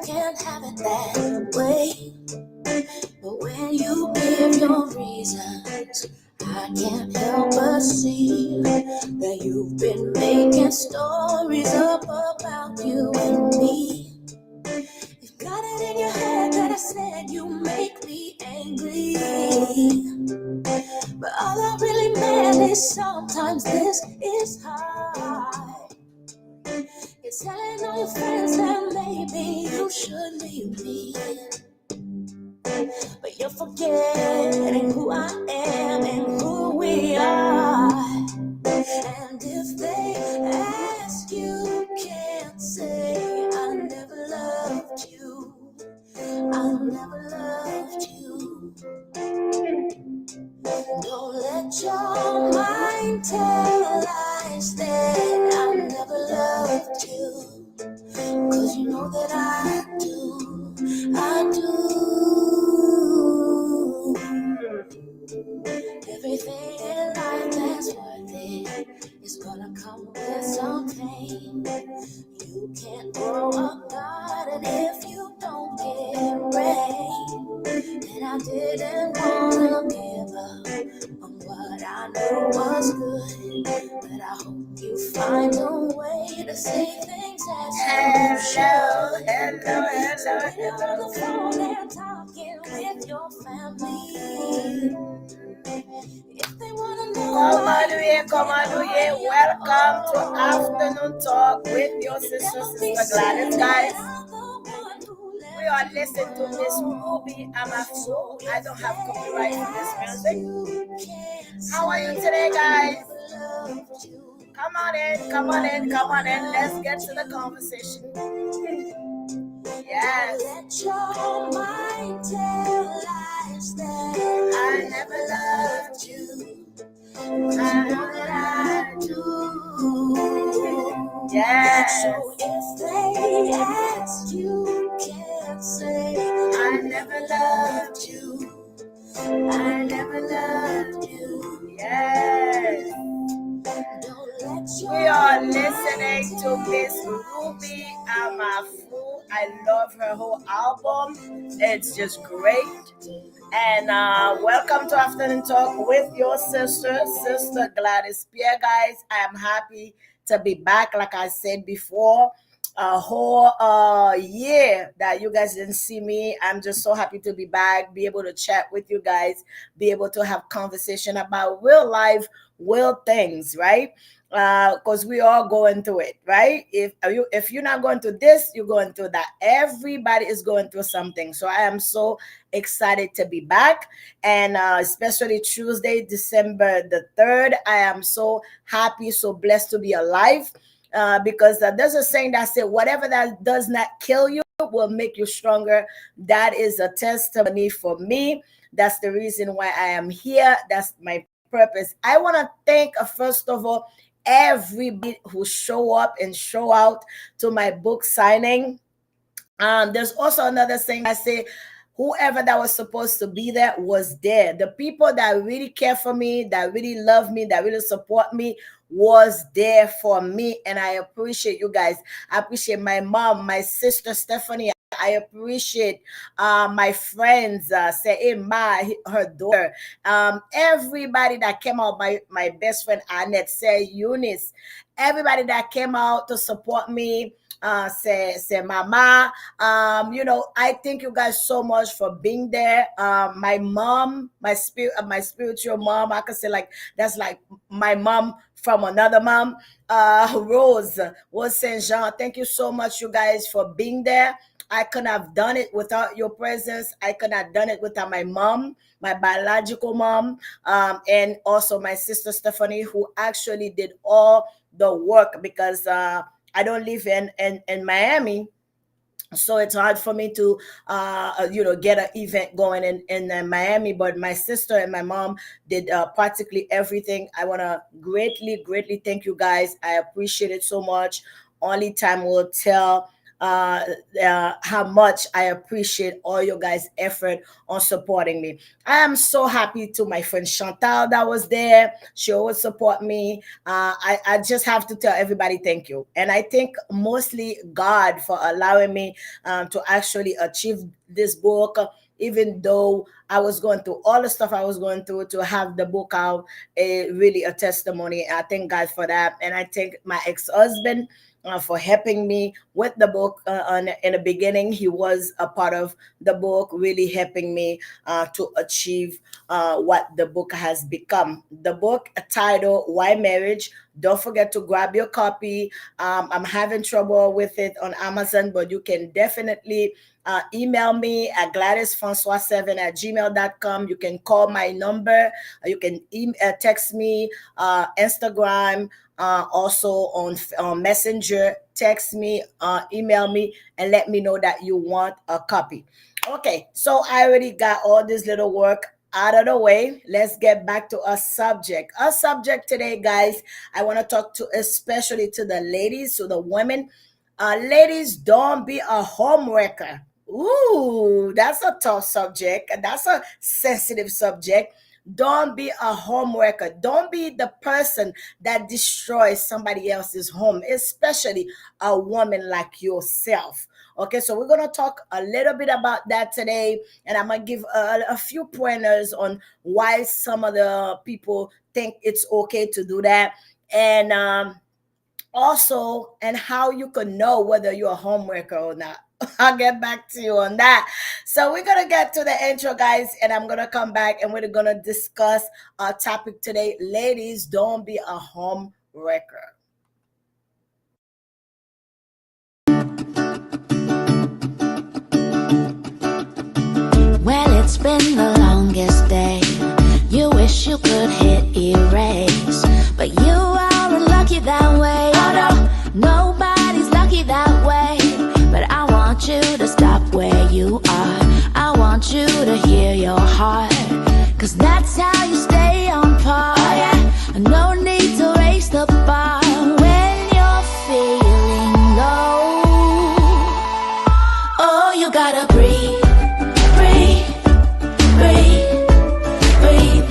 can't have it that way. But when you give your reasons, I can't help but see that you've been making stories up about you and me. You've got it in your head that I said you make me angry. But all I really meant is sometimes this is hard. You're telling all your friends that maybe you should leave me. But you're forgetting who I am and who we are. And if they ask, you can't say I never loved you. I never loved you. Don't let your mind tell lies that I never loved you. 'Cause you know that I do. I do. Everything in life that's worth it is gonna come with some pain. You can't grow a garden if you don't get rain. And I didn't wanna give up on what I knew was good, but I hope you find a way to say things as you should. Hello. So when you're on the phone and talking with your family, if they wanna know, come on, welcome to Afternoon Talk with your sister Gladys, guys. We are listening to Miss Ruby Amafu. I don't have copyright for this music. How are you today, guys? Come on in. Let's get to the conversation. Yes. Let your mind tell lies that I never loved you. I know that I do. Yes. So if they ask, you can't say I never loved you. I never loved you. Yes. We are listening to Miss Ruby Amafu. I love her whole album. It's just great. And welcome to Afternoon Talk with your Sister Gladys Pierre, guys. I am happy to be back, like I said before. A whole year that you guys didn't see me. I'm just so happy to be back, be able to chat with you guys, be able to have conversation about real life, real things, right? Because we all going through it, right? If you're not going through this, you're going through that. Everybody is going through something. So I am so excited to be back, and especially Tuesday, December the 3rd. I am so happy, so blessed to be alive. Because there's a saying that said, whatever that does not kill you will make you stronger. That is a testimony for me. That's the reason why I am here. That's my purpose. I want to thank, first of all, everybody who show up and show out to my book signing. There's also another thing I say, whoever that was supposed to be there was there. The people that really care for me, that really love me, that really support me was there for me. And I appreciate you guys. I appreciate my mom, my sister Stephanie. I appreciate my friends, say Ma, her daughter, everybody that came out, my best friend Annette, say Eunice, everybody that came out to support me, say Mama. I thank you guys so much for being there. My mom, my spiritual mom, I can say like that's like my mom from another mom, Rose Saint Jean. Thank you so much, you guys, for being there. I couldn't have done it without your presence. I couldn't have done it without my mom, my biological mom, and also my sister Stephanie, who actually did all the work, because I don't live in Miami. So it's hard for me to get an event going in Miami, but my sister and my mom did practically everything. I want to greatly thank you guys. I appreciate it so much. Only time will tell uh, how much I appreciate all your guys' effort on supporting me. I am so happy to my friend Chantal that was there. She always support me. I just have to tell everybody thank you. And I thank mostly God for allowing me to actually achieve this book, even though I was going through all the stuff I was going through to have the book out, really a testimony. I thank God for that. And I thank my ex-husband for helping me with the book. In the beginning, he was a part of the book, really helping me to achieve what the book has become. The book titled Why Marriage. Don't forget to grab your copy. I'm having trouble with it on Amazon, but you can definitely email me at gladysfrancois7@gmail.com. You can call my number. You can text me, Instagram, also on Messenger. Text me, email me, and let me know that you want a copy. Okay, so I already got all this little work out of the way. Let's get back to our subject. Our subject today, guys, I want to talk to especially to the ladies, to the women. Ladies, don't be a homewrecker. Ooh, that's a tough subject. That's a sensitive subject. Don't be a homewrecker. Don't be the person that destroys somebody else's home, especially a woman like yourself. Okay, so we're gonna talk a little bit about that today, and I'm gonna give a few pointers on why some of the people think it's okay to do that, and also and how you can know whether you're a homewrecker or not. I'll get back to you on that. So we're gonna get to the intro, guys, and I'm gonna come back and we're gonna discuss our topic today. Ladies, don't be a home wrecker. Well, it's been the longest day. You wish you could hit erase, but you aren't lucky that way. Oh no, nobody's lucky that way. But I want you to stop where you are. I want you to hear your heart, 'cause that's how you stay on par. Oh yeah, no need to raise the bar when you're feeling low. Oh, you gotta breathe.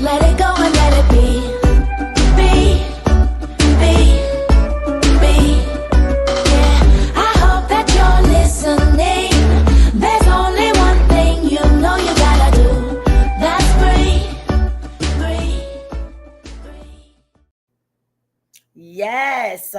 Let it go and let it be. Yeah, I hope that you're listening. There's only one thing you know you gotta do. That's breathe. Yes.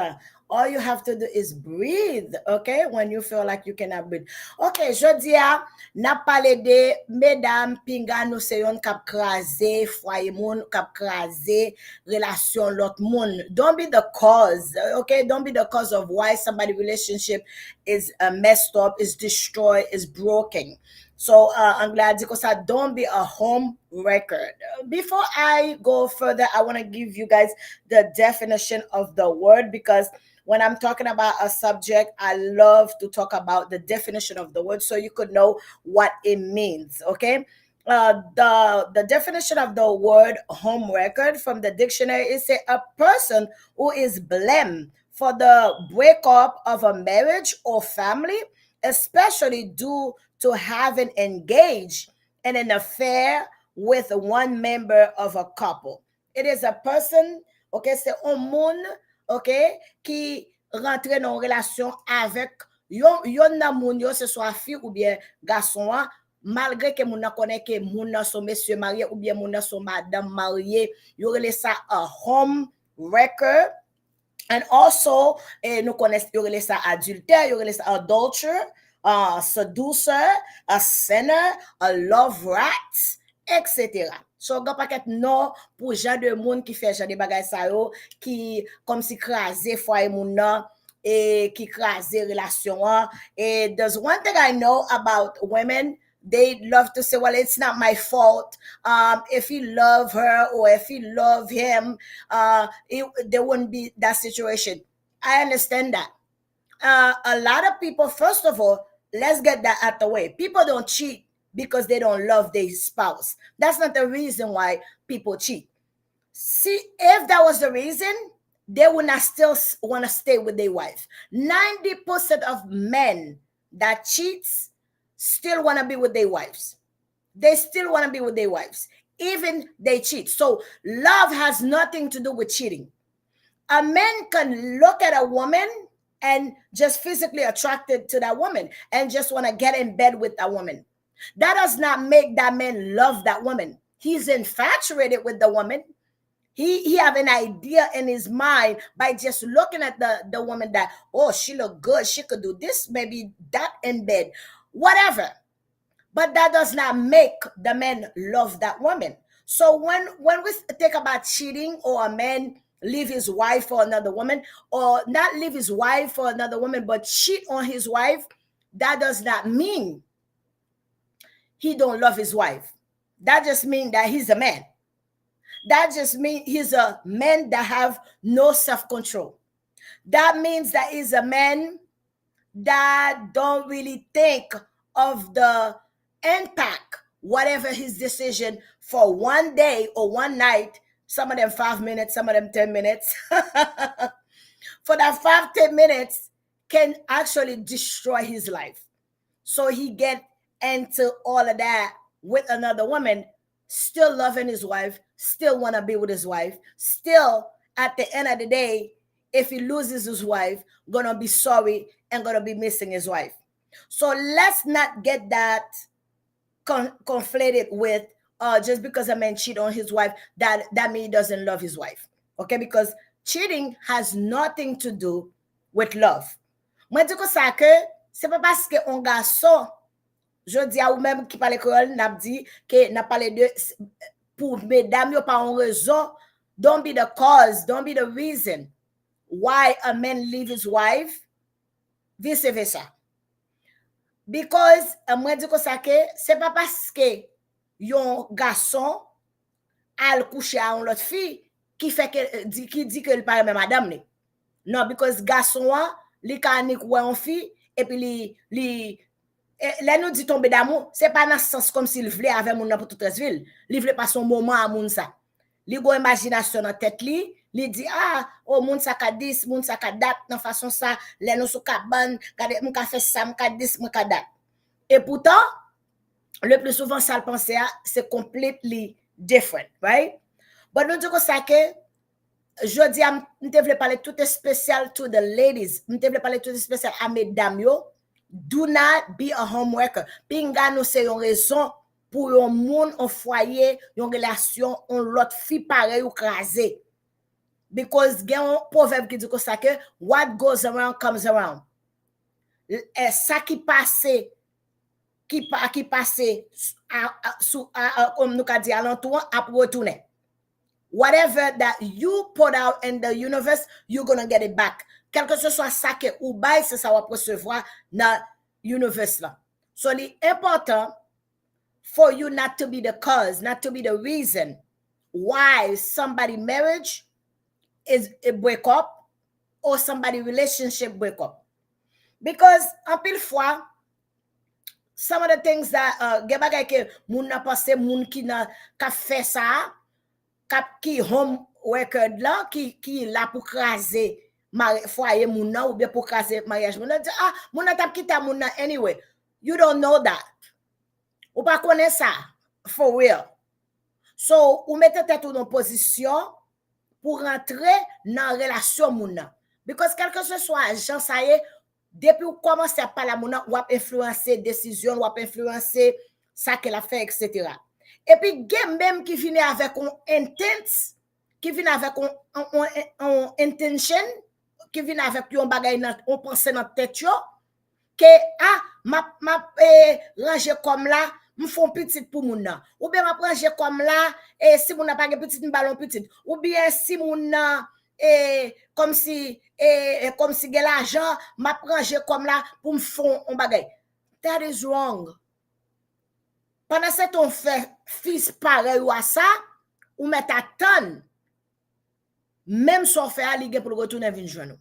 All you have to do is breathe, okay? When you feel like you cannot breathe. Okay, jodi a, na pale de mesdames pinga nou se yon kap krasé foye moun, kap krasé relasyon lot moun. Don't be the cause, okay? Don't be the cause of why somebody relationship is messed up, is destroyed, is broken. So I'm glad because I don't be a home record. Before I go further, I want to give you guys the definition of the word, because when I'm talking about a subject, I love to talk about the definition of the word so you could know what it means. Okay. The definition of the word home record from the dictionary is a person who is blamed for the breakup of a marriage or family, especially due to having engaged in an affair with one member of a couple. It is a person, okay, c'est un monde, okay, qui rentre dans une relation avec yon nan moun yo, ce soit fille ou bien garçon, malgré que moun nan connaît que moun nan son monsieur marié ou bien moun nan son madame marié, yo rele ça a home wrecker. And also, nous connaissons, yo rele ça adultère, yo rele ça adulterer, seducer, a sinner, a love rat, etc. So, gwa paket non pou jan de moun ki fè jan de bagay sa yo, ki kom si krasé fwa moun nan, et ki krasé relasyon an. And there's one thing I know about women, they love to say, well, it's not my fault. If he love her or if he love him, there wouldn't be that situation. I understand that. A lot of people, first of all, let's get that out the way. People don't cheat because they don't love their spouse. That's not the reason why people cheat. See, if that was the reason, they would not still want to stay with their wife. 90% of men that cheats still want to be with their wives. They still want to be with their wives, even they cheat. So love has nothing to do with cheating. A man can look at a woman and just physically attracted to that woman and just want to get in bed with that woman. That does not make that man love that woman. He's infatuated with the woman. He have an idea in his mind by just looking at the woman that, oh, she look good, she could do this, maybe that in bed, whatever. But that does not make the man love that woman. So when we think about cheating, or a man leave his wife for another woman, or not leave his wife for another woman but cheat on his wife, that does not mean he don't love his wife. That just means that he's a man. That just means he's a man that have no self-control. That means that he's a man that don't really think of the impact, whatever his decision for one day or one night, some of them 5 minutes, some of them 10 minutes, for that 5-10 minutes can actually destroy his life. So he get into all of that with another woman, still loving his wife, still want to be with his wife, still at the end of the day, if he loses his wife, gonna be sorry and gonna be missing his wife. So let's not get that conflated with just because a man cheat on his wife, that means he doesn't love his wife. Okay, because cheating has nothing to do with love. Moi dis que ça que c'est pas parce que un garçon, je dis à ou même qui parle créole, n'a dit que n'a parlé de pour mesdames yo pas en raison, don't be the cause, don't be the reason why a man leave his wife, vice versa. Because moi dis que ça que c'est pas parce que yon garçon al coucher à une autre fille qui fait que qui dit que il parle même madame. Non, because garçon li kanik ou en fille et puis li là nous dit tomber d'amour, c'est pas dans ce sens comme s'il voulait avec moun pour toute ville. Li voulait pas son moment à moun ça. Li go imagination dans tête li dit ah oh moun ça ka 10, moun ça ka date dans façon ça, là nous sou ka ban, moun ka fait ça, moun ka 10, moun ka date. Et pourtant le plus souvent ça le penser c'est completely different, right? But nous dit que ça que je dis nous devons parler tout spécial to the ladies, nous devons parler tout spécial à mesdames yo. Do not be a homewrecker. Pinga nous c'est une raison pour un monde en foyer, une relation, on l'autre fille pareil ou crasé. Because gen un proverbe qui dit que ça que what goes around comes around. Ça qui passe comme nous ka dit alentour a retourner. Whatever that you put out in the universe, you're going to get it back. Quel que ce soit ça que ou bail, c'est ça va recevoir dans universe là. So it's important for you not to be the cause, not to be the reason why somebody marriage is a break up or somebody relationship break up. Because en pile fois, some of the things that gen bagay ke moun na passe moun ki na ka fait ça, qui homewrecker là qui là pour craser foyer moun nan ou bien pour craser mariage moun nan, ah moun nan tap kita moun nan anyway. You don't know that. Ou pas connaître ça for real. So ou mettez tête ou dans position pour rentrer dans relation moun nan. Because quelque que ce soit gens ça y est, depuis ou commencer à parler moun nan, ou a influencer décision, ou a influencer ça qu'elle a fait, etc. Et puis game même qui vient avec un intense, qui vient avec un intention, qui vient avec un bagay on pense dans tête yo que ah m'a ranger comme là, me font petite pour moun nan, ou bien m'a ranger comme là et si moun n'a pas petite me ballon petite, ou bien si moun nan comme si gen l'argent m'a ranger comme là pour me font un bagay. That is wrong. Pendant ce temps, on fait fils pareil ou à ça, ou met à tonne, même si on fait à ligue pour le retourner vin joindre.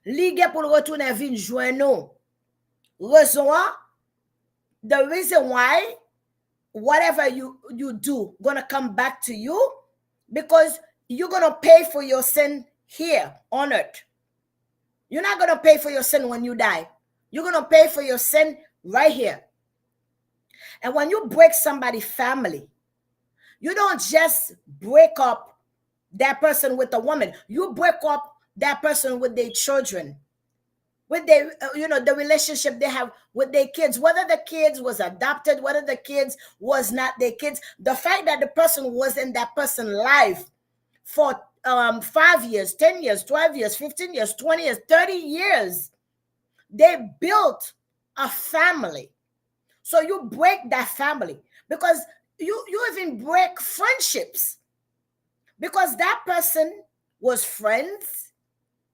Ligue pour le retourner vin joindre. Raison, the reason why whatever you do gonna come back to you because you're gonna pay for your sin here on earth. You're not gonna pay for your sin when you die. You're going to pay for your sin right here. And when you break somebody's family, you don't just break up that person with a woman. You break up that person with their children, with their, the relationship they have with their kids, whether the kids was adopted, whether the kids was not their kids. The fact that the person was in that person's life for 5 years, 10 years, 12 years, 15 years, 20 years, 30 years, they built a family. So you break that family, because you even break friendships, because that person was friends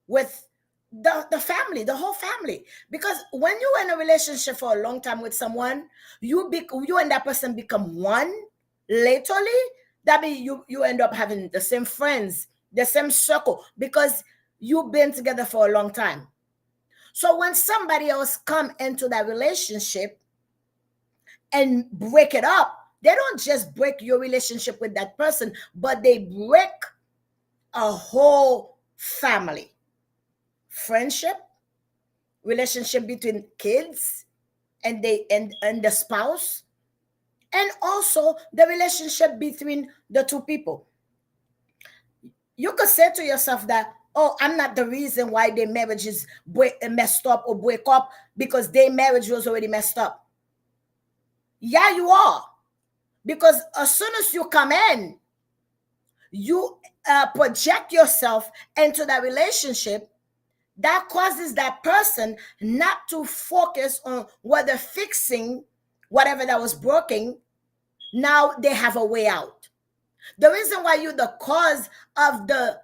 with the family, the whole family. Because when you're in a relationship for a long time with someone, you and that person become one. Lately, that means you end up having the same friends, the same circle, because you've been together for a long time. So when somebody else come into that relationship and break it up, they don't just break your relationship with that person, but they break a whole family. Friendship, relationship between kids and the spouse, and also the relationship between the two people. You could say to yourself that, oh, I'm not the reason why their marriage is messed up or break up, because their marriage was already messed up. Yeah, you are. Because as soon as you come in, you project yourself into that relationship. That causes that person not to focus on whether fixing whatever that was broken. Now they have a way out. The reason why you're the cause of the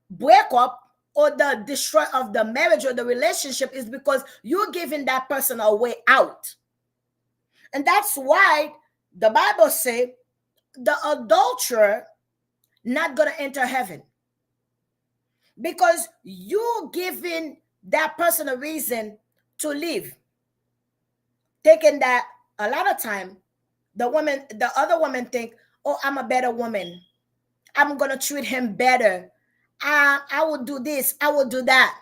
breakup or the destroy of the marriage or the relationship is because you're giving that person a way out. And that's why the Bible says the adulterer not going to enter heaven, because you're giving that person a reason to leave. Thinking that a lot of time the other woman think, oh, I'm a better woman, I'm gonna treat him better, I will do this, I will do that.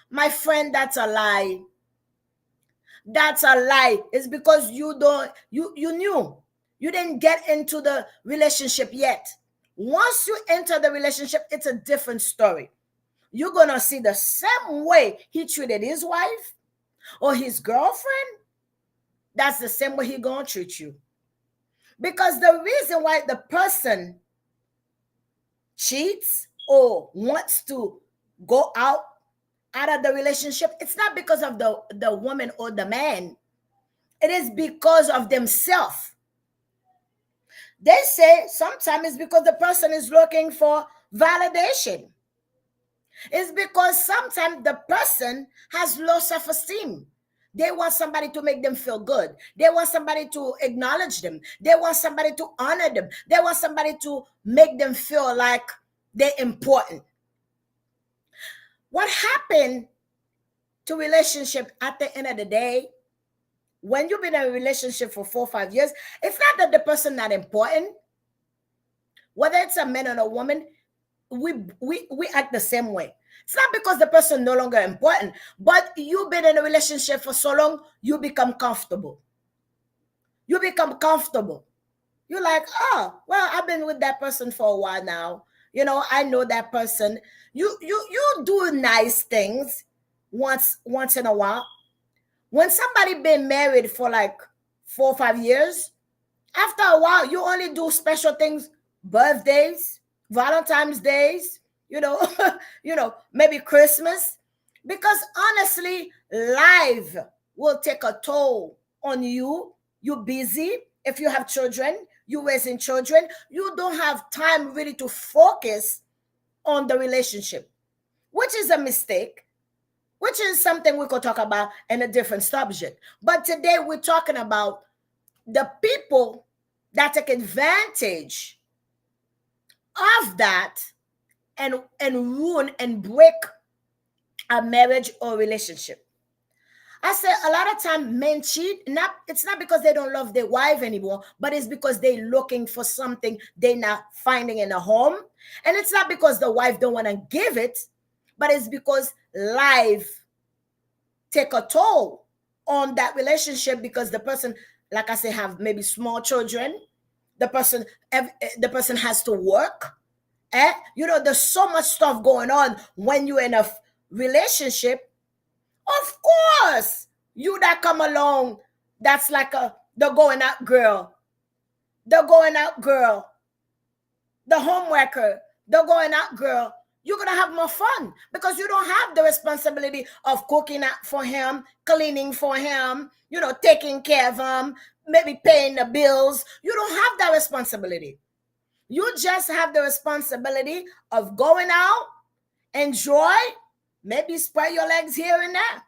My friend, that's a lie. That's a lie. It's because you knew you didn't get into the relationship yet. Once you enter the relationship, it's a different story. You're gonna see the same way he treated his wife or his girlfriend. That's the same way he gonna treat you. Because the reason why the person cheats or wants to go out of the relationship, it's not because of the woman or the man. It is because of themselves. They say sometimes it's because the person is looking for validation. It's because sometimes the person has low self-esteem. They want somebody to make them feel good. They want somebody to acknowledge them. They want somebody to honor them. They want somebody to make them feel like they're important. What happened to relationship at the end of the day, when you've been in a relationship for 4 or 5 years, it's not that the person not important. Whether it's a man or a woman, we act the same way. It's not because the person no longer important, but you've been in a relationship for so long, you become comfortable. You become comfortable. You're like, oh, well, I've been with that person for a while now. I know that person. You do nice things once in a while. When somebody been married for like 4 or 5 years, after a while, you only do special things, birthdays, Valentine's days, maybe Christmas. Because honestly, life will take a toll on you. You're busy. If you have children, you're raising children, you don't have time really to focus on the relationship, which is a mistake, which is something we could talk about in a different subject. But today we're talking about the people that take advantage of that and ruin and break a marriage or relationship. I say a lot of time men cheat. It's not because they don't love their wife anymore, but it's because they're looking for something they're not finding in a home. And it's not because the wife don't want to give it, but it's because life take a toll on that relationship, because the person, like I say, have maybe small children. The person has to work. There's so much stuff going on when you're in a relationship. Of course, you that come along, that's like the going out girl, the homewrecker, the going out girl. You're gonna have more fun because you don't have the responsibility of cooking out for him, cleaning for him, taking care of him, maybe paying the bills. You don't have that responsibility. You just have the responsibility of going out, enjoy, maybe spread your legs here and there.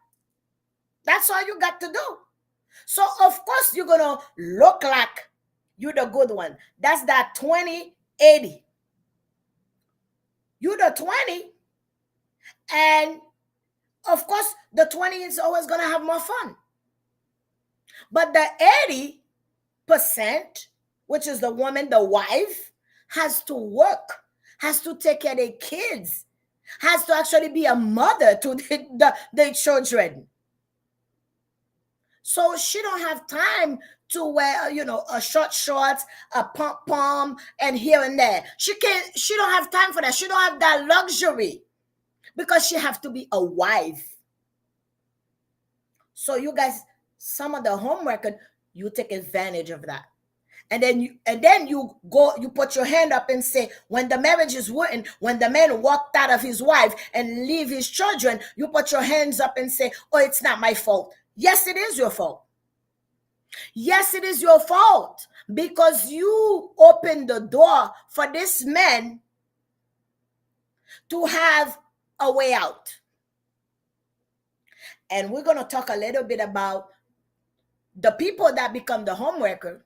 That's all you got to do. So, of course, you're going to look like you're the good one. That's that 20-80. You're the 20. And, of course, the 20 is always going to have more fun. But the 80%, which is the woman, the wife, has to work, has to take care of their kids, has to actually be a mother to the children. So she don't have time to wear, a short shorts, a pom-pom, and here and there. She don't have time for that. She don't have that luxury because she have to be a wife. So you guys, some of the homewrecker, you take advantage of that. And then you put your hand up and say, when the marriage is working, when the man walked out of his wife and leave his children, you put your hands up and say, oh, it's not my fault. Yes, it is your fault. Yes, it is your fault because you opened the door for this man to have a way out. And we're going to talk a little bit about the people that become the homewrecker,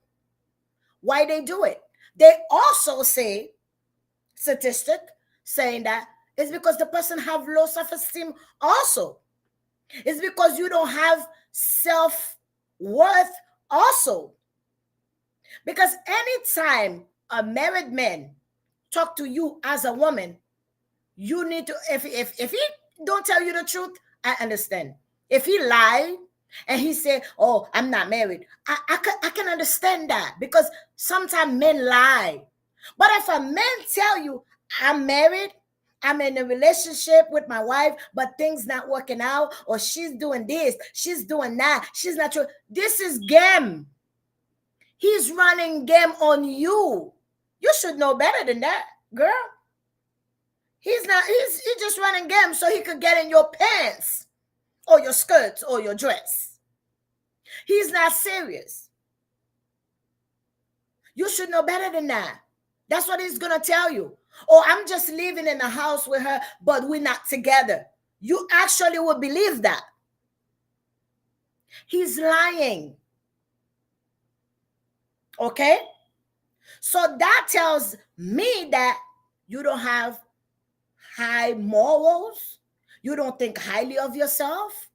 why they do it. They also say, statistic, saying that it's because the person have low self-esteem also. It's because you don't have self-worth also. Because anytime a married man talk to you as a woman, you need to, if he don't tell you the truth, I understand. If he lie and he say, oh, I'm not married, I can understand that, because sometimes men lie. But if a man tell you, I'm married, I'm in a relationship with my wife, but things not working out, or she's doing this, she's doing that, she's not true. This is game. He's running game on you. You should know better than that, girl. He's just running game so he could get in your pants or your skirts or your dress. He's not serious. You should know better than that. That's what he's going to tell you. Oh, I'm just living in the house with her, but we're not together. You actually would believe that. He's lying. Okay? So that tells me that you don't have high morals. You don't think highly of yourself.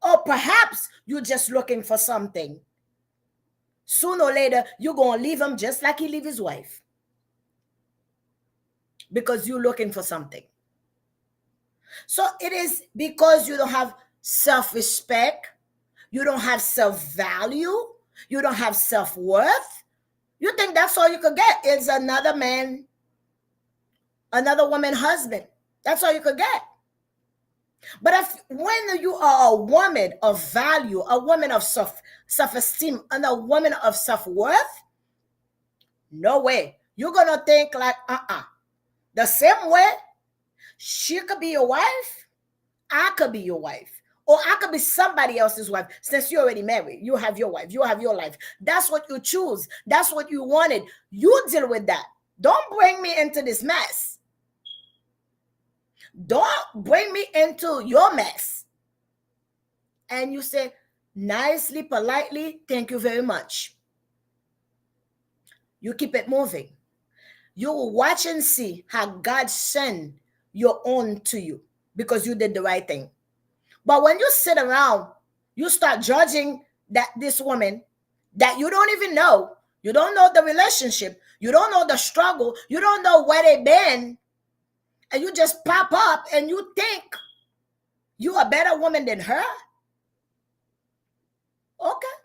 Or perhaps you're just looking for something. Sooner or later, you're going to leave him just like he leave his wife. Because you're looking for something. So it is because you don't have self-respect. You don't have self-value. You don't have self-worth. You think that's all you could get is another man, another woman husband. That's all you could get. But when you are a woman of value, a woman of self-esteem, and a woman of self-worth, no way. You're going to think like, the same way she could be your wife, I could be your wife. Or I could be somebody else's wife. Since you're already married, you have your wife, you have your life. That's what you choose. That's what you wanted. You deal with that. Don't bring me into this mess. Don't bring me into your mess. And you say, nicely, politely, thank you very much. You keep it moving. You will watch and see how God send your own to you because you did the right thing. But when you sit around, you start judging this woman that you don't even know. You don't know the relationship. You don't know the struggle. You don't know where they've been. And you just pop up and you think You a better woman than her? Okay,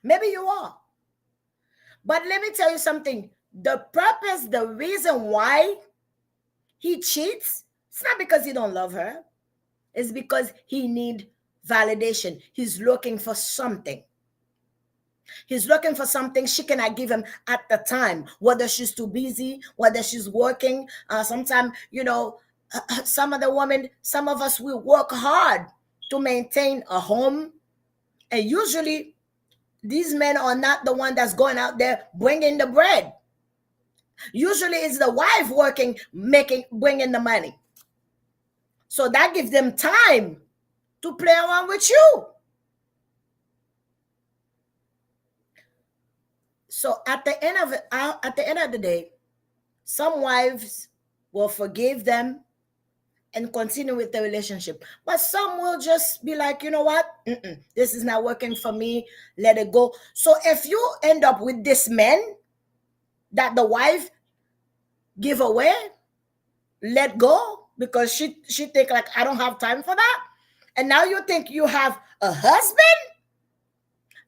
maybe you are. But let me tell you something. The purpose, the reason why he cheats, it's not because he don't love her. It's because he need validation. He's looking for something. He's looking for something she cannot give him at the time, whether she's too busy, whether she's working. Sometimes, some of the women, some of us, we work hard to maintain a home. And usually, these men are not the one that's going out there bringing the bread. Usually, it's the wife working, bringing the money. So that gives them time to play around with you. So at the end of the day, some wives will forgive them and continue with the relationship, but some will just be like, you know what, this is not working for me, let it go. So if you end up with this man that the wife give away, let go, because she think like, I don't have time for that, and now you think you have a husband.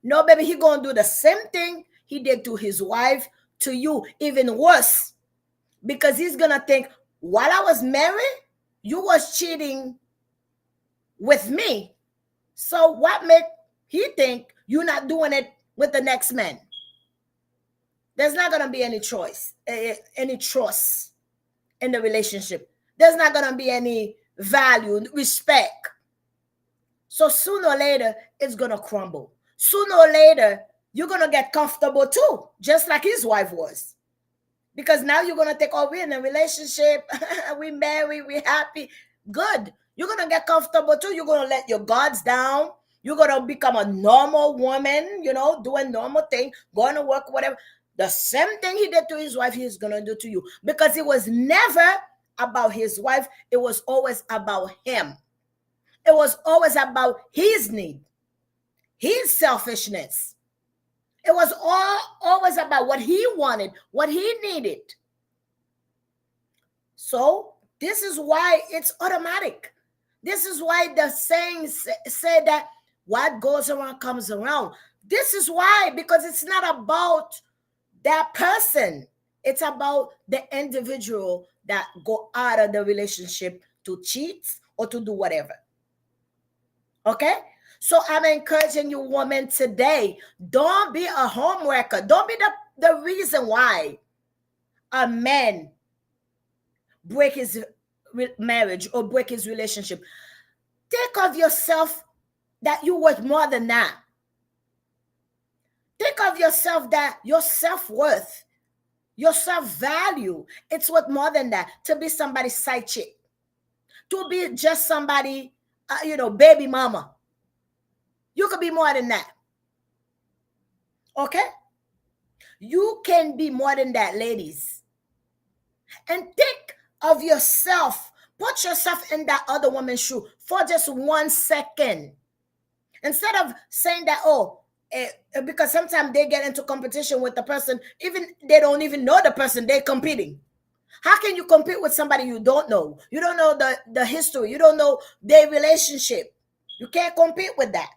No, baby, he gonna do the same thing he did to his wife, to you, even worse, because he's gonna think, while I was married, you was cheating with me. So what make he think you're not doing it with the next man? There's not gonna be any choice, any trust in the relationship. There's not gonna be any value, respect. So sooner or later, it's gonna crumble. Sooner or later, you're gonna get comfortable too, just like his wife was. Because now you're gonna think, oh, we're in a relationship, we married, we happy. Good. You're gonna get comfortable too. You're gonna let your guards down. You're gonna become a normal woman, doing normal thing, going to work, whatever. The same thing he did to his wife, he's gonna do to you. Because it was never about his wife, it was always about him. It was always about his need, his selfishness. It was always about what he wanted, what he needed. So this is why it's automatic. This is why the sayings say that what goes around comes around. This is why, because it's not about that person. It's about the individual that go out of the relationship to cheat or to do whatever. Okay? So I'm encouraging you, women, today, don't be a homewrecker. Don't be the reason why a man break his marriage or break his relationship. Think of yourself that you worth more than that. Think of yourself that your self-worth, your self-value, it's worth more than that. To be somebody's side chick, to be just somebody, baby mama. You could be more than that. Okay? You can be more than that, ladies. And think of yourself. Put yourself in that other woman's shoe for just 1 second. Instead of saying that, because sometimes they get into competition with the person, even they don't even know the person they're competing. How can you compete with somebody you don't know? You don't know the history. You don't know their relationship. You can't compete with that.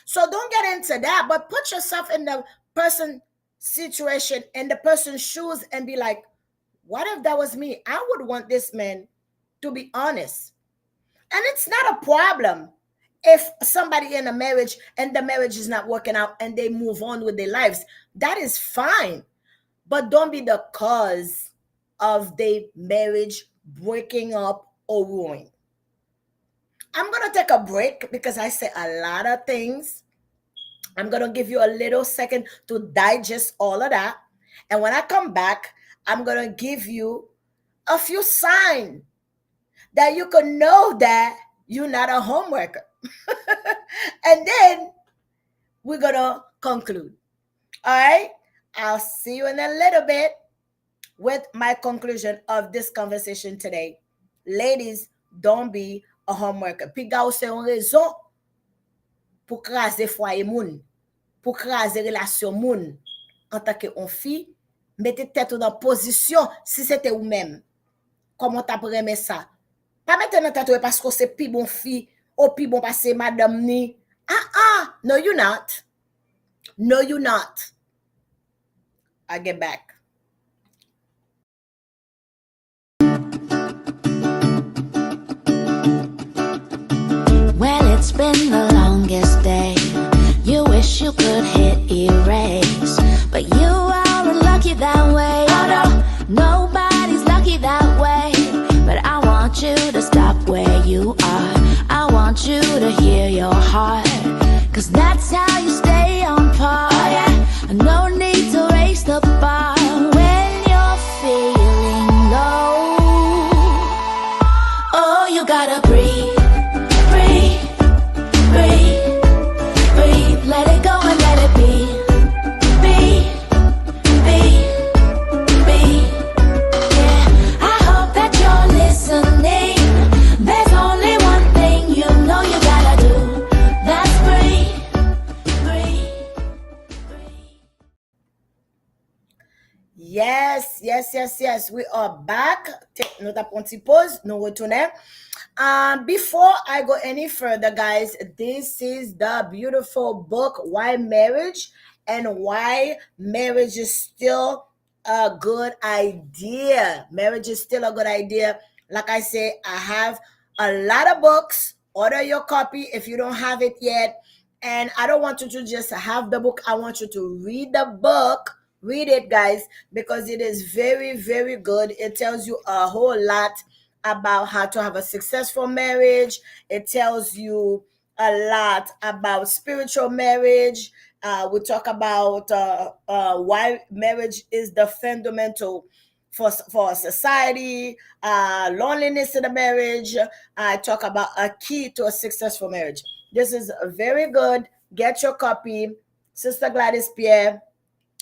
So don't get into that, but put yourself in the person's situation, in the person's shoes, and be like, what if that was me? I would want this man to be honest. And it's not a problem if somebody in a marriage and the marriage is not working out and they move on with their lives. That is fine. But don't be the cause of their marriage breaking up or ruining. I'm going to take a break because I said a lot of things. I'm going to give you a little second to digest all of that. And when I come back, I'm going to give you a few signs that you can know that you're not a homewrecker. And then we're going to conclude. All right? I'll see you in a little bit with my conclusion of this conversation today. Ladies, don't be a homewrecker. Puis gars, c'est une raison pour craser foyer moun, pour craser relation moun. En tant que fille, mettez tête dans position si c'était vous-même. Comment t'as aimé ça? Pa mette nan tête parce que c'est pi bon fi, ou pi bon passe madame ni. No you not. No you not. I get back. Well, it's been the longest day. You wish you could hit erase, but you are unlucky that way. Oh no, nobody's lucky that way. But I want you to stop where you are. I want you to hear your heart, 'cause that's how you stay on par. Oh yeah, no need to raise the bar when you're feeling low. Oh, you gotta breathe. Let it go and let it be. Yeah, I hope that you're listening. There's only one thing you know you gotta do. That's breathe. Yes. We are back. Nous tapons une pause. Nous retournons. Before I go any further, guys, this is the beautiful book, Why Marriage and Why Marriage is Still a Good Idea. Marriage is still a good idea. Like I say, I have a lot of books. Order your copy if you don't have it yet. And I don't want you to just have the book. I want you to read the book. Read it, guys, because it is very, very good. It tells you a whole lot about how to have a successful marriage. It tells you a lot about spiritual marriage. We talk about why marriage is the fundamental for society, loneliness in the marriage. I talk about a key to a successful marriage. This is very good. Get your copy. Sister Gladys Pierre,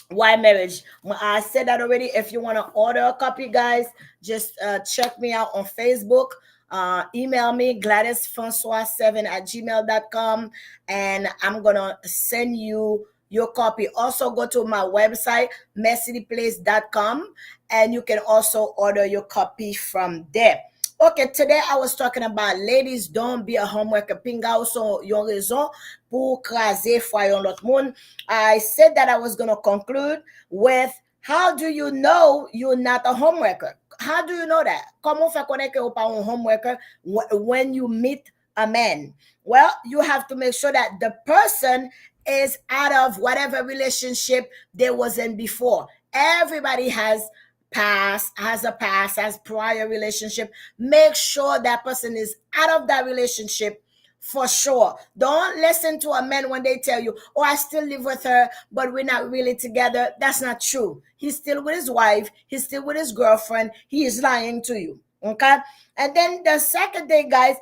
Why Marriage. I said that already. If you want to order a copy, guys, just check me out on Facebook. Email me, GladysFrancois7@gmail.com, and I'm going to send you your copy. Also, go to my website, messyplace.com, and you can also order your copy from there. Okay, today I was talking about ladies, don't be a homewrecker. Pinga aussi yon raison pour craser foyon l'autre monde. I said that I was going to conclude with, how do you know you're not a homewrecker? How do you know that? Comment faire connaître que vous pas un homewrecker when you meet a man? Well, you have to make sure that the person is out of whatever relationship they was in before. Everybody has prior relationship. Make sure that person is out of that relationship for sure. Don't listen to a man when they tell you, oh, I still live with her, but we're not really together. That's not true. He's still with his wife. He's still with his girlfriend. He is lying to you. Okay. And then the second thing, guys,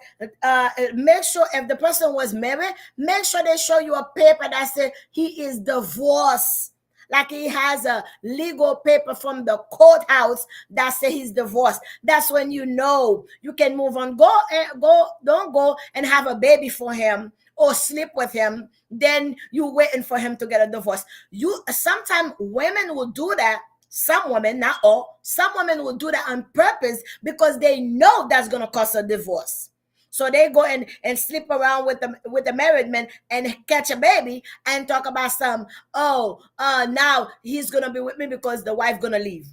make sure if the person was married, make sure they show you a paper that says he is divorced. Like he has a legal paper from the courthouse that says he's divorced. That's when you know you can move on. Don't go and have a baby for him or sleep with him. Then you waiting for him to get a divorce. Sometimes women will do that. Some women, not all, some women will do that on purpose because they know that's gonna cause a divorce. So they go and sleep around with the married man and catch a baby and talk about now he's gonna be with me because the wife gonna leave.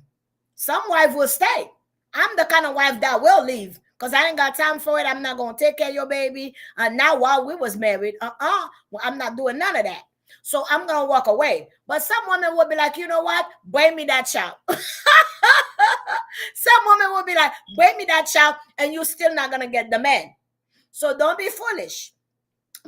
Some wife will stay. I'm the kind of wife that will leave because I ain't got time for it. I'm not gonna take care of your baby. Now while we was married, well, I'm not doing none of that. So I'm gonna walk away. But some women will be like, you know what? Bring me that child. Some women will be like, bring me that child, and you're still not gonna get the man. So don't be foolish.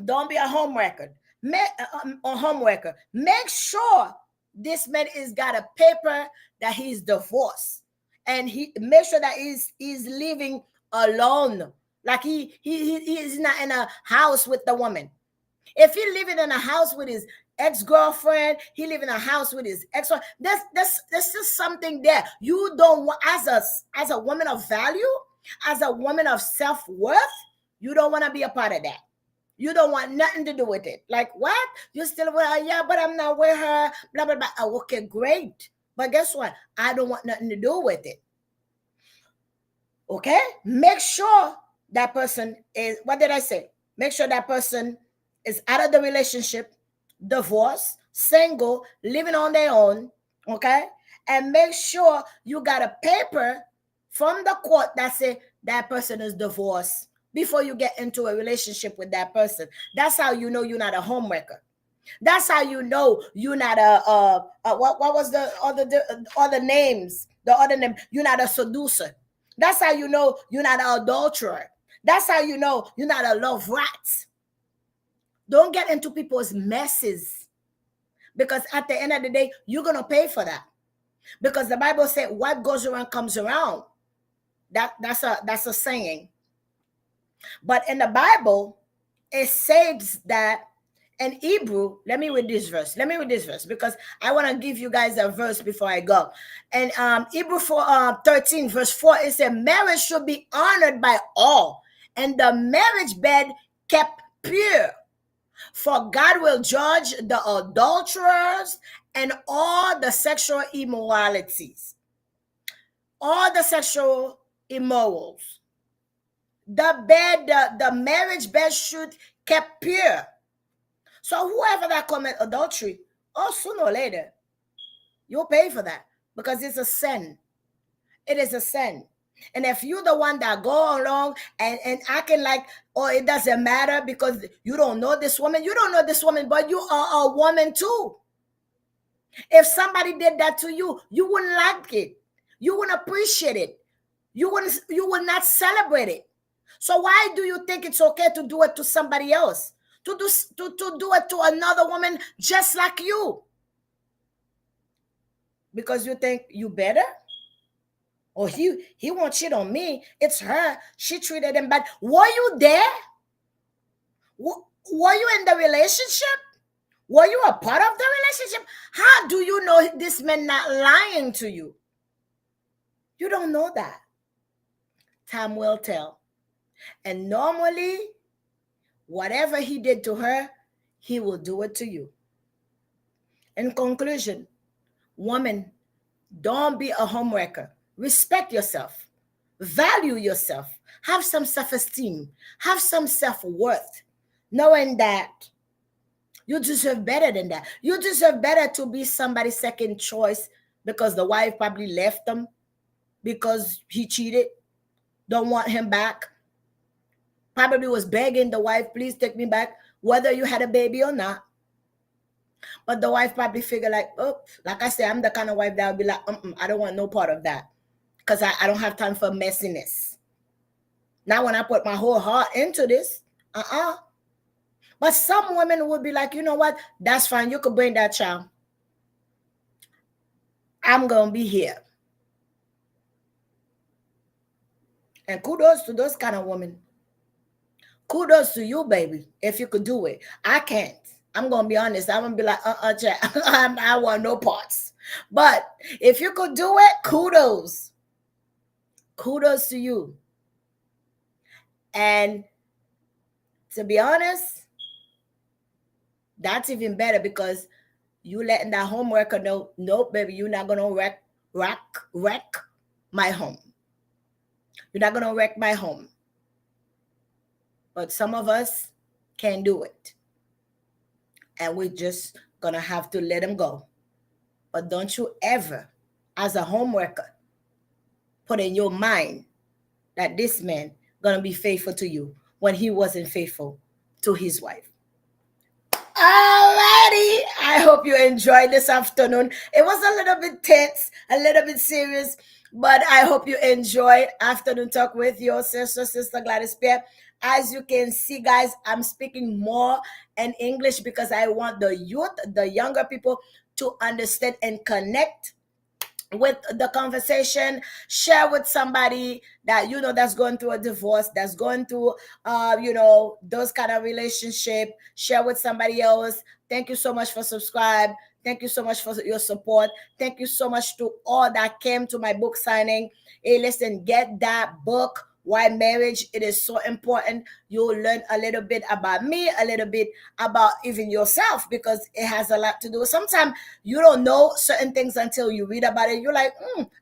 Don't be a homewrecker. Make sure this man is got a paper that he's divorced, and he make sure that he's living alone. Like he is not in a house with the woman. If he living in a house with his ex-girlfriend, he live in a house with his ex-wife, there's just something there. You don't want, as a woman of value, as a woman of self-worth, you don't want to be a part of that. You don't want nothing to do with it. Like, what? You still with her? Yeah, but I'm not with her. Blah, blah, blah. Oh, okay, great. But guess what? I don't want nothing to do with it. Okay? Make sure that person is, what did I say? Make sure that person is out of the relationship, divorced, single, living on their own, okay? And make sure you got a paper from the court that say that person is divorced before you get into a relationship with that person. That's how you know you're not a homewrecker. That's how you know you're not what was the other names? The other name, you're not a seducer. That's how you know you're not an adulterer. That's how you know you're not a love rat. Don't get into people's messes, because at the end of the day, you're gonna pay for that. Because the Bible said, "What goes around comes around." That's a saying. But in the Bible, it says that in Hebrew, let me read this verse. Let me read this verse because I want to give you guys a verse before I go. And Hebrew 13, verse 4, it says, marriage should be honored by all, and the marriage bed kept pure. For God will judge the adulterers and all the sexual immoralities, all the sexual immorals. The marriage bed should kept pure. So whoever that commit adultery, sooner or later, you'll pay for that, because it's a sin. It is a sin. And if you're the one that go along and acting like, oh, it doesn't matter because you don't know this woman, but you are a woman too. If somebody did that to you, you wouldn't like it. You wouldn't appreciate it. You would not celebrate it. So why do you think it's okay to do it to somebody else? To do it to another woman just like you? Because you think you better? Or he won't cheat on me. It's her. She treated him bad. Were you there? Were you in the relationship? Were you a part of the relationship? How do you know this man not lying to you? You don't know that. Time will tell. And normally, whatever he did to her, he will do it to you. In conclusion, woman, don't be a homewrecker. Respect yourself. Value yourself. Have some self-esteem. Have some self-worth. Knowing that you deserve better than that. You deserve better to be somebody's second choice because the wife probably left him because he cheated, don't want him back. Probably was begging the wife, please take me back, whether you had a baby or not. But the wife probably figured like, oh, like I said, I'm the kind of wife that would be like, I don't want no part of that because I don't have time for messiness. Now when I put my whole heart into this, But some women would be like, you know what? That's fine. You could bring that child. I'm going to be here. And kudos to those kind of women. Kudos to you, baby, if you could do it. I can't. I'm going to be honest. I'm going to be like, child, I want no parts. But if you could do it, kudos. Kudos to you. And to be honest, that's even better because you letting that homewrecker know, nope, baby, you're not going to wreck my home. You're not going to wreck my home. But some of us can't do it. And we're just going to have to let them go. But don't you ever, as a homewrecker, put in your mind that this man going to be faithful to you when he wasn't faithful to his wife. Alrighty, I hope you enjoyed this afternoon. It was a little bit tense, a little bit serious, but I hope you enjoyed Afternoon Talk with your sister Gladys Pierre. As you can see, guys, I'm speaking more in English because I want the youth, the younger people to understand and connect with the conversation. Share with somebody that you know that's going through a divorce, that's going through those kind of relationship. Share with somebody else. Thank you so much for subscribe. Thank you so much for your support. Thank you so much to all that came to my book signing. Hey, listen, get that book, Why Marriage. It is so important. You'll learn a little bit about me, a little bit about even yourself, because it has a lot to do. Sometimes you don't know certain things until you read about it. You're like,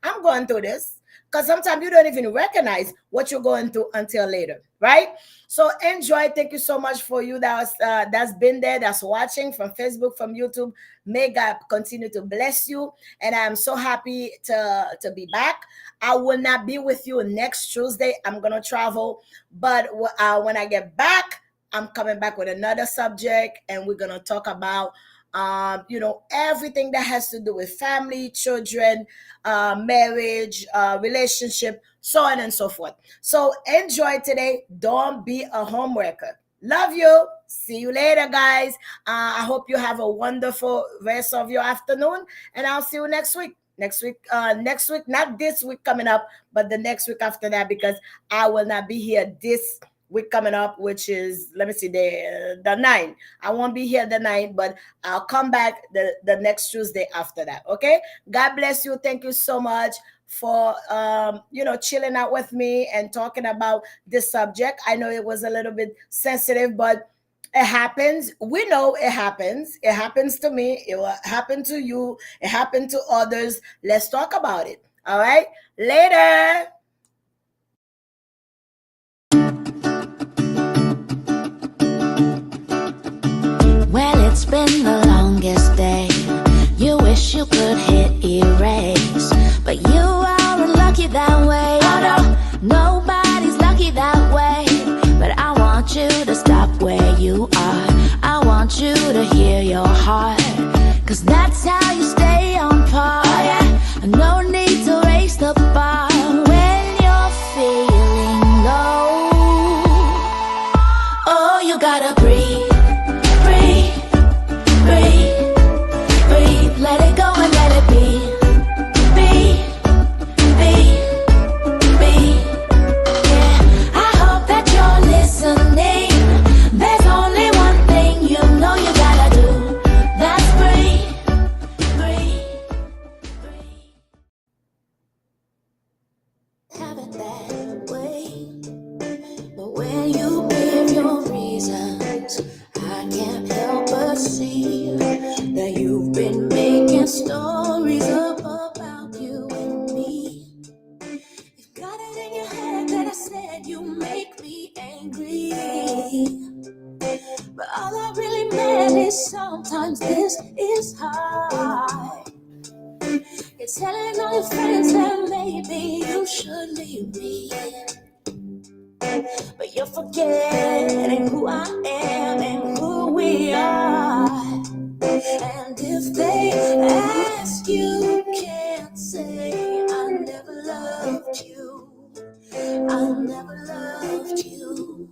I'm going through this. because sometimes you don't even recognize what you're going through until later, right? So enjoy. Thank you so much for you that's been there, that's watching from Facebook, from YouTube. May God continue to bless you, and I'm so happy to be back. I will not be with you next Tuesday. I'm gonna travel, but when I get back, I'm coming back with another subject, and we're gonna talk about everything that has to do with family, children, marriage, relationship, so on and so forth. So enjoy today. Don't be a homewrecker. Love you. See you later, guys. I hope you have a wonderful rest of your afternoon, and I'll see you next week. Next week, not this week coming up, but the next week after that, because I will not be here this week coming up, which is, let me see, the 9th. I won't be here the 9th, but I'll come back the next Tuesday after that. Okay. God bless you. Thank you so much for chilling out with me and talking about this subject. I know it was a little bit sensitive, but it happens. We know it happens. It happens to me. It will happen to you. It happened to others. Let's talk about it. All right. Later. Well, it's been the longest day. You wish you could hit erase, but you are unlucky that way. Oh no, nobody's lucky that way. But I want you to stop where you are. I want you to hear your heart, 'cause that's how you stay on par. Oh yeah, no need to raise the bar when you're feeling low. Oh, you gotta breathe. Let it go and let it be. Yeah, I hope that you're listening. There's only one thing you know you gotta do. That's breathe. Have it that way. But when you give your reasons, I can't help but see that you've been making stories up about you and me. You've got it in your head that I said you make me angry, but all I really meant is sometimes this is hard. You're telling all your friends that maybe you should leave me, but you're forgetting who I am and who we are. And if they ask, you can't say I never loved you. I never loved you.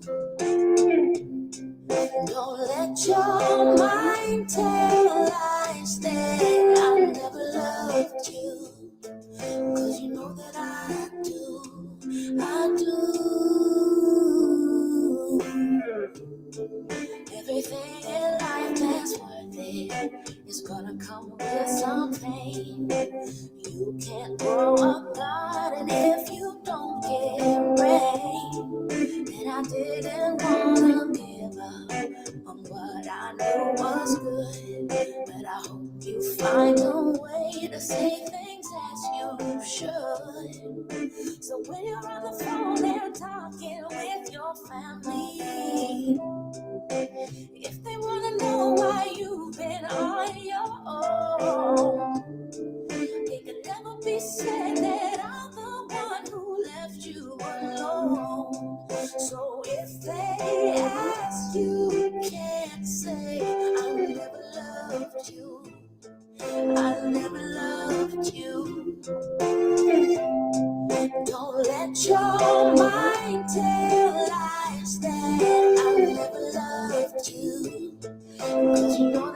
Don't let your mind tell lies that I never loved you, 'cause you know that I do. Everything in life that's worth it is gonna come with some pain. You can't grow a garden if you don't get rain. And I didn't wanna give up on what I knew was good, but I hope you find a way to say things as you should. So when you're on the phone and talking with your family, if they wanna know why you've been on your own, it can never be said that I'm the one who left you alone. So if they ask, you can't say I never loved you. I never loved you. Don't let your mind tell lies that I never loved you, 'cause you know